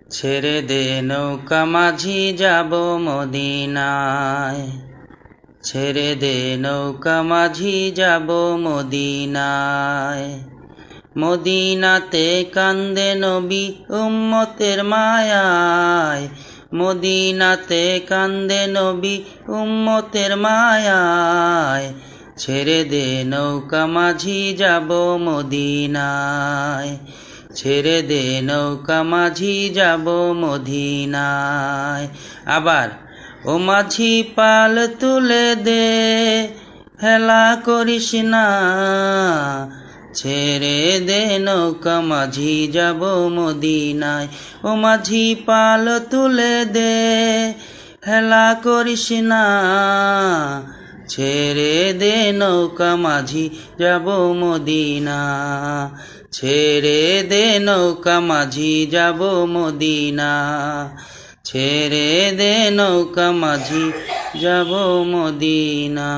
ছেড়ে দে নৌকা মাঝি যাব মদিনায়, ছেড়ে দে নৌকা মাঝি যাব মদিনায়। মদিনাতে কান্দে নবী উম্মতের মায়ায়, মদিনাতে কান্দে নবী উম্মতের মায়ায়। ছেড়ে দে নৌকা মাঝি যাব মদিনায়, ছেড়ে দে নৌকা মাঝি যাব মদিনায়। আবার ও মাঝি পাল তুলে দে, হেলা করিস না, ছেড়ে দে নৌকা মাঝি যাব মদিনায়। ও মাঝি পাল তুলে দে, হেলা করিস না, ছেড়ে দে নৌকা মাঝি যাব মদিনা, ছেড়ে দে নৌকা মাঝি যাব মদিনা, ছেড়ে দে নৌকা মাঝি যাব মদিনা।